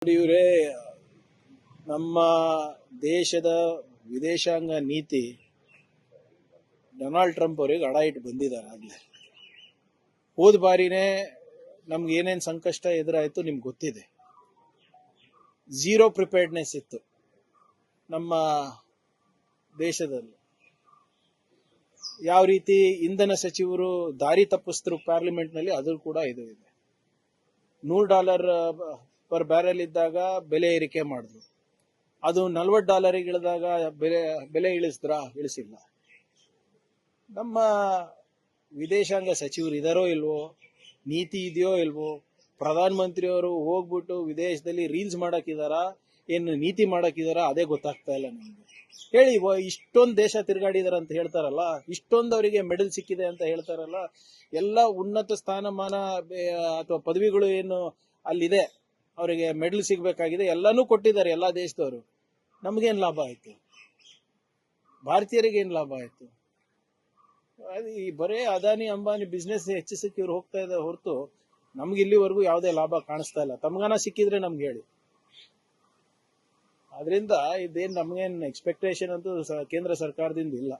ನೋಡಿ ಇವರೇ, ನಮ್ಮ ದೇಶದ ವಿದೇಶಾಂಗ ನೀತಿ ಡೊನಾಲ್ಡ್ ಟ್ರಂಪ್ ಅವರಿಗೆ ಅಡ ಇಟ್ಟು ಬಂದಿದ್ದಾರೆ. ಆಗ್ಲೇ ಹೋದ ಬಾರಿನೇ ನಮ್ಗೆ ಏನೇನು ಸಂಕಷ್ಟ ಎದುರಾಯ್ತು ನಿಮ್ಗೆ ಗೊತ್ತಿದೆ. ಝೀರೋ ಪ್ರಿಪೇರ್ಡ್ನೆಸ್ ಇತ್ತು ನಮ್ಮ ದೇಶದಲ್ಲಿ. ಯಾವ ರೀತಿ ಇಂಧನ ಸಚಿವರು ದಾರಿ ತಪ್ಪಿಸಿದ್ರು ಪಾರ್ಲಿಮೆಂಟ್ ನಲ್ಲಿ, ಅದು ಕೂಡ ಇದು ಇದೆ. $100 ಪರ್ ಬ್ಯಾರೆಲ್ ಇದ್ದಾಗ ಬೆಲೆ ಏರಿಕೆ ಮಾಡಿದ್ರು. ಅದು $40 ಇಳಿದಾಗ ಬೆಲೆ ಇಳಿಸಿಲ್ಲ. ನಮ್ಮ ವಿದೇಶಾಂಗ ಸಚಿವರು ಇದಾರೋ ಇಲ್ವೋ, ನೀತಿ ಇದೆಯೋ ಇಲ್ವೋ, ಪ್ರಧಾನ ಮಂತ್ರಿಯವರು ಹೋಗ್ಬಿಟ್ಟು ವಿದೇಶದಲ್ಲಿ ರೀಲ್ಸ್ ಮಾಡಕ್ಕಿದಾರ, ಏನು ನೀತಿ ಮಾಡಕ್ಕಿದಾರ, ಅದೇ ಗೊತ್ತಾಗ್ತಾ ಇಲ್ಲ ನಮ್ಗೆ. ಹೇಳಿ, ಇಷ್ಟೊಂದು ದೇಶ ತಿರುಗಾಡಿದಾರ ಅಂತ ಹೇಳ್ತಾರಲ್ಲ, ಇಷ್ಟೊಂದು ಅವರಿಗೆ ಮೆಡಲ್ ಸಿಕ್ಕಿದೆ ಅಂತ ಹೇಳ್ತಾರಲ್ಲ, ಎಲ್ಲ ಉನ್ನತ ಸ್ಥಾನಮಾನ ಅಥವಾ ಪದವಿಗಳು ಏನು ಅಲ್ಲಿದೆ, ಅವರಿಗೆ ಮೆಡಲ್ ಸಿಗ್ಬೇಕಾಗಿದೆ, ಎಲ್ಲಾನು ಕೊಟ್ಟಿದ್ದಾರೆ ಎಲ್ಲ ದೇಶದವರು. ನಮ್ಗೇನ್ ಲಾಭ ಆಯ್ತು? ಭಾರತೀಯರಿಗೆ ಏನ್ ಲಾಭ ಆಯ್ತು? ಈ ಬರೇ ಅದಾನಿ ಅಂಬಾನಿ ಬಿಸ್ನೆಸ್ ಹೆಚ್ಚಿಸಕ್ಕೆ ಇವ್ರು ಹೋಗ್ತಾ ಇದ್ದಾರೆ ಹೊರತು ನಮ್ಗೆ ಇಲ್ಲಿವರೆಗೂ ಯಾವುದೇ ಲಾಭ ಕಾಣಿಸ್ತಾ ಇಲ್ಲ. ತಮ್ಗಾನ ಸಿಕ್ಕಿದ್ರೆ ನಮ್ಗೆ ಹೇಳಿ. ಆದ್ರಿಂದ ಇದೇನ್ ನಮ್ಗೇನ್ ಎಕ್ಸ್ಪೆಕ್ಟೇಷನ್ ಅಂತೂ ಕೇಂದ್ರ ಸರ್ಕಾರದಿಂದ ಇಲ್ಲ.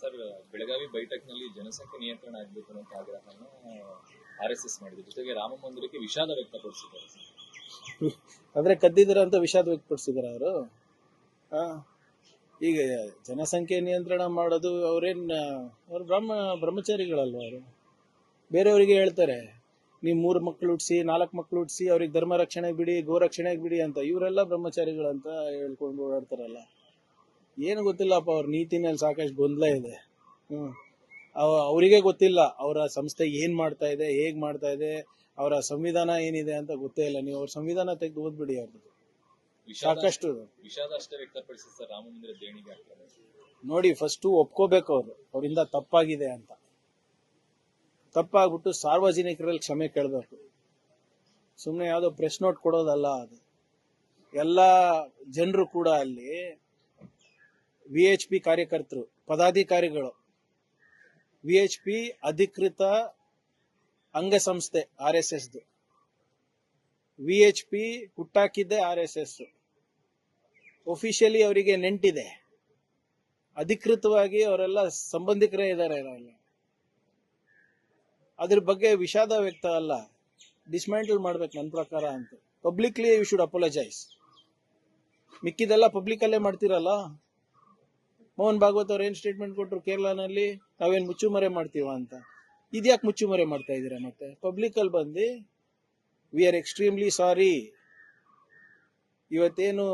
ಸರ್, ಬೆಳಗಾವಿ ಬೈಠಕ್ ನಲ್ಲಿ ಜನಸಂಖ್ಯೆ ನಿಯಂತ್ರಣ ಆಗಬೇಕು ಅಂತ ಆಗ್ರಹವನ್ನು RSS ಮಾಡಿದೆ. ಜೊತೆಗೆ ರಾಮ ಮಂದಿರಕ್ಕೆ ವಿಷಾದ ವ್ಯಕ್ತಪಡಿಸಿದ್ದಾರೆ. ಅಂದ್ರೆ ಕದ್ದಿದ್ರ ಅಂತ ವಿಷಾದ ವ್ಯಕ್ತಪಡಿಸಿದಾರ ಅವರು. ಈಗ ಜನಸಂಖ್ಯೆ ನಿಯಂತ್ರಣ ಮಾಡೋದು ಅವ್ರು ಬ್ರಹ್ಮಚಾರಿಗಳಲ್ವ ಅವರು. ಬೇರೆಯವರಿಗೆ ಹೇಳ್ತಾರೆ, ನೀವು 3 ಮಕ್ಕಳು ಹುಟ್ಟಿಸಿ 4 ಮಕ್ಕಳು ಹುಟ್ಟಿಸಿ ಅವ್ರಿಗೆ ಧರ್ಮ ರಕ್ಷಣೆಗೆ ಬಿಡಿ, ಗೋ ರಕ್ಷಣೆಗೆ ಬಿಡಿ ಅಂತ. ಇವರೆಲ್ಲ ಬ್ರಹ್ಮಚಾರಿಗಳಂತ ಹೇಳ್ಕೊಂಡು ಓಡಾಡ್ತಾರಲ್ಲ. ಏನು ಗೊತ್ತಿಲ್ಲಪ್ಪ, ಅವ್ರ ನೀತಿನಲ್ಲಿ ಸಾಕಷ್ಟು ಗೊಂದಲ ಇದೆ. ಅವರಿಗೆ ಗೊತ್ತಿಲ್ಲ ಅವರ ಸಂಸ್ಥೆ ಏನ್ ಮಾಡ್ತಾ ಇದೆ, ಹೇಗ್ ಮಾಡ್ತಾ ಇದೆ, ಅವರ ಸಂವಿಧಾನ ಏನಿದೆ ಅಂತ ಗೊತ್ತೇ ಇಲ್ಲ. ನೀವು ಅವ್ರ ಸಂವಿಧಾನ ತೆಗೆದು ಓದ್ಬಿಡಿ. ಅವ್ರದ್ದು ಸಾಕಷ್ಟು ವಿಷಾದ ಅಷ್ಟೇ ವ್ಯಕ್ತಪಡಿಸಿ ಸರ್ ರಾಮ ಮಂದಿರ ದೇಣಿಗೆ ಆಗ್ತದೆ. ನೋಡಿ, ಫಸ್ಟ್ ಒಪ್ಕೋಬೇಕು ಅವರಿಂದ ತಪ್ಪಾಗಿದೆ ಅಂತ. ತಪ್ಪಾಗ್ಬಿಟ್ಟು ಸಾರ್ವಜನಿಕರಲ್ಲಿ ಕ್ಷಮೆ ಕೇಳಬೇಕು. ಸುಮ್ಮನೆ ಯಾವುದೋ ಪ್ರೆಸ್ ನೋಟ್ ಕೊಡೋದಲ್ಲ ಅದು. ಎಲ್ಲ ಜನರು ಕೂಡ ಅಲ್ಲಿ VHP ಕಾರ್ಯಕರ್ತರು, ಪದಾಧಿಕಾರಿಗಳು, VHP ಅಧಿಕೃತ ಅಂಗಸಂಸ್ಥೆ RSS. VHP ಹುಟ್ಟಾಕಿದ್ದೆ RSS. ಒಫಿಷಿಯಲಿ ಅವರಿಗೆ ನೆಂಟಿದೆ, ಅಧಿಕೃತವಾಗಿ ಅವರೆಲ್ಲ ಸಂಬಂಧಿಕರೇ ಇದ್ದಾರೆ. ಅದ್ರ ಬಗ್ಗೆ ವಿಷಾದ ವ್ಯಕ್ತ ಅಲ್ಲ, ಡಿಸ್ಮ್ಯಾಂಟಲ್ ಮಾಡ್ಬೇಕು ನನ್ನ ಪ್ರಕಾರ ಅಂತ. Publicly you should apologise. ಮಿಕ್ಕಿದೆಲ್ಲ ಪಬ್ಲಿಕ್ ಅಲ್ಲೇ ಮಾಡ್ತಿರಲ್ಲ. ಮೋಹನ್ ಭಾಗವತ್ ಅವ್ರು ಏನ್ ಸ್ಟೇಟ್ಮೆಂಟ್ ಕೊಟ್ಟರು ಕೇರಳನಲ್ಲಿ, ನಾವೇನ್ ಮುಚ್ಚುಮರೆ ಮಾಡ್ತೀವ ಅಂತ. ಇದ್ಯಾಕೆ ಮುಚ್ಚುಮರೆ ಮಾಡ್ತಾ ಇದೀರಾ? ಮತ್ತೆ ಪಬ್ಲಿಕ್ ಅಲ್ಲಿ ಬಂದು ವಿ ಆರ್ ಎಕ್ಸ್ಟ್ರೀಮ್ಲಿ ಸಾರಿ, ಇವತ್ತೇನು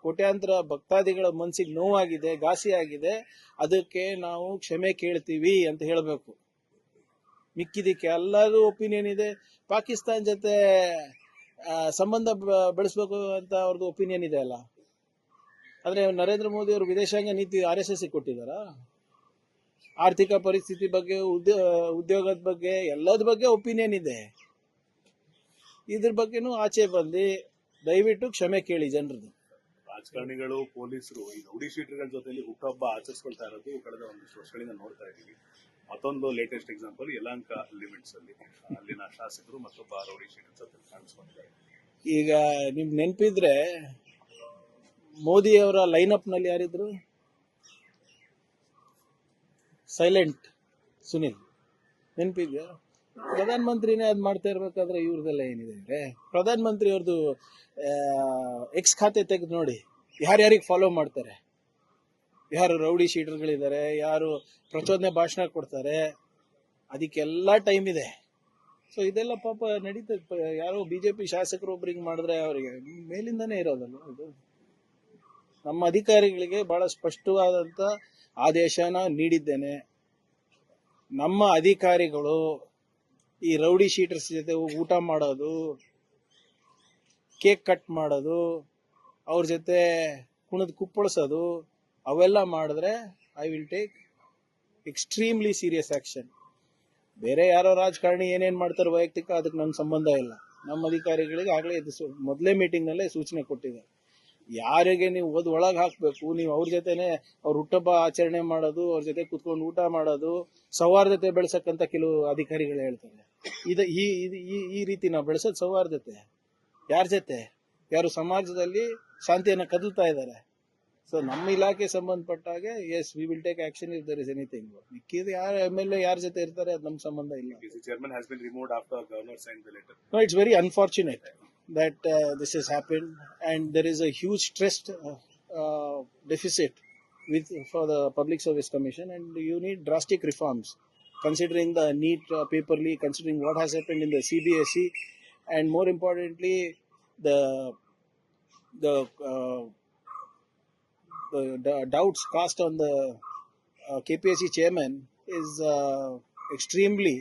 ಕೋಟ್ಯಾಂತರ ಭಕ್ತಾದಿಗಳ ಮನಸ್ಸಿಗೆ ನೋವಾಗಿದೆ, ಘಾಸಿ ಆಗಿದೆ, ಅದಕ್ಕೆ ನಾವು ಕ್ಷಮೆ ಕೇಳ್ತೀವಿ ಅಂತ ಹೇಳಬೇಕು. ಮಿಕ್ಕಿದಕ್ಕೆ ಎಲ್ಲರೂ ಒಪಿನಿಯನ್ ಇದೆ. ಪಾಕಿಸ್ತಾನ ಜೊತೆ ಸಂಬಂಧ ಬೆಳೆಸಬೇಕು ಅಂತ ಅವ್ರದ್ದು ಒಪಿನಿಯನ್ ಇದೆ ಅಲ್ಲ. ಆದ್ರೆ ನರೇಂದ್ರ ಮೋದಿ ಅವರು ವಿದೇಶಾಂಗ ನೀತಿ RSS ಕೊಟ್ಟಿದಾರ? ಆರ್ಥಿಕ ಪರಿಸ್ಥಿತಿ ಬಗ್ಗೆ, ಉದ್ಯೋಗದ ಬಗ್ಗೆ, ಎಲ್ಲದ ಬಗ್ಗೆ ಒಪಿನಿಯನ್ ಇದೆ. ಇದ್ರ ಬಗ್ಗೆನೂ ಆಚೆ ಬಂದು ದಯವಿಟ್ಟು ಕ್ಷಮೆ ಕೇಳಿ ಜನರದ್ದು. ರಾಜಕಾರಣಿಗಳು, ಪೊಲೀಸರು ಈ ರೌಡಿ ಶೀಟರ್ಗಳ ಜೊತೆಲಿ ಹುಟ್ಟುಹಬ್ಬ ಆಚರಿಸ್ಕೊಳ್ತಾ ಇರೋದು ಕಳೆದ ಒಂದಿಷ್ಟು ವರ್ಷಗಳಿಂದ ನೋಡ್ತಾ ಇದ್ದೀವಿ. ಮತ್ತೊಂದು ಲೇಟೆಸ್ಟ್ ಎಕ್ಸಾಂಪಲ್ ಯಲಹಂಕ ಲಿಮಿಟ್ಸ್ ಅಲ್ಲಿ ಅಲ್ಲಿನ ಶಾಸಕರು ಮತ್ತೊಬ್ಬ ರೌಡಿ ಶೀಟರ್ ಜೊತೆ ಕಾಣಿಸ್ಕೊಂಡಿದ್ದಾರೆ. ಈಗ ನಿಮ್ಗೆ ನೆನಪಿದ್ರೆ ಮೋದಿ ಅವರ ಲೈನ್ ಅಪ್ ನಲ್ಲಿ ಯಾರಿದ್ರು? ಸೈಲೆಂಟ್ ಸುನಿಲ್, ನೆನಪಿದ್ಯಾ? ಪ್ರಧಾನ ಮಂತ್ರಿನೇ ಅದ್ ಮಾಡ್ತಾ ಇರ್ಬೇಕಾದ್ರೆ ಇವ್ರದೆಲ್ಲ ಏನಿದೆ ಅಂದ್ರೆ, ಪ್ರಧಾನ ಮಂತ್ರಿ ಅವ್ರದ್ದು ಎಕ್ಸ್ ಖಾತೆ ತೆಗೆದು ನೋಡಿ, ಯಾರ್ಯಾರಿಗೆ ಫಾಲೋ ಮಾಡ್ತಾರೆ, ಯಾರು ರೌಡಿ ಶೀಟರ್ಗಳಿದ್ದಾರೆ, ಯಾರು ಪ್ರಚೋದನೆ ಭಾಷಣ ಕೊಡ್ತಾರೆ, ಅದಕ್ಕೆಲ್ಲ ಟೈಮ್ ಇದೆ. ಸೊ ಇದೆಲ್ಲ ಪಾಪ ನಡೀತದೆ. ಯಾರೋ BJP ಶಾಸಕರು ಒಬ್ರಿಗೆ ಮಾಡಿದ್ರೆ ಅವರಿಗೆ ಮೇಲಿಂದಾನೇ ಇರೋದಲ್ಲ ಇದು. ನಮ್ಮ ಅಧಿಕಾರಿಗಳಿಗೆ ಬಹಳ ಸ್ಪಷ್ಟವಾದಂತ ಆದೇಶನ ನೀಡಿದ್ದೇನೆ. ನಮ್ಮ ಅಧಿಕಾರಿಗಳು ಈ ರೌಡಿ ಶೀಟರ್ಸ್ ಜೊತೆ ಊಟ ಮಾಡೋದು, ಕೇಕ್ ಕಟ್ ಮಾಡೋದು, ಅವ್ರ ಜೊತೆ ಕುಣಿದು ಕುಪ್ಪಳಿಸೋದು, ಅವೆಲ್ಲ ಮಾಡಿದ್ರೆ I will take extremely serious action. ಬೇರೆ ಯಾರೋ ರಾಜಕಾರಣಿ ಏನೇನ್ ಮಾಡ್ತಾರೆ ವೈಯಕ್ತಿಕ, ಅದಕ್ಕೆ ನನ್ನ ಸಂಬಂಧ ಇಲ್ಲ. ನಮ್ಮ ಅಧಿಕಾರಿಗಳಿಗೆ ಆಗ್ಲೇ ಮೊದಲೇ ಮೀಟಿಂಗ್ ನಲ್ಲೇ ಸೂಚನೆ ಕೊಟ್ಟಿದ್ದಾರೆ. ಯಾರಿಗೆ ನೀವು ಒಳಗೆ ಹಾಕ್ಬೇಕು, ನೀವು ಅವ್ರ ಜೊತೆನೆ ಅವ್ರ ಹುಟ್ಟಹಬ್ಬ ಆಚರಣೆ ಮಾಡೋದು, ಅವ್ರ ಜೊತೆ ಕುತ್ಕೊಂಡು ಊಟ ಮಾಡೋದು, ಸೌಹಾರ್ದತೆ ಬೆಳೆಸಕ್ಕಂತ ಕೆಲವು ಅಧಿಕಾರಿಗಳು ಹೇಳ್ತಾರೆ. ಈ ರೀತಿ ನಾವು ಬೆಳೆಸೋದು ಸೌಹಾರ್ದತೆ. ಯಾರ ಜೊತೆ? ಯಾರು ಸಮಾಜದಲ್ಲಿ ಶಾಂತಿಯನ್ನು ಕದಲ್ತಾ ಇದ್ದಾರೆ. ಸೊ ನಮ್ಮ ಇಲಾಖೆ ಸಂಬಂಧಪಟ್ಟ ಹಾಗೆ yes we will take action if there is anything. ಮಿಕ್ಕಿದ ಯಾರು MLA ಯಾರ ಜೊತೆ ಇರ್ತಾರೆ ಅದು ನಮ್ಮ ಸಂಬಂಧ ಇಲ್ಲ. The chairman has been removed after governor signed the letter. No, it's very unfortunate that this has happened, and there is a huge trust deficit for the Public Service Commission, and you need drastic reforms, considering the NEET paper leak, considering what has happened in the CBSE, and more importantly, the doubts cast on the KPSC chairman is extremely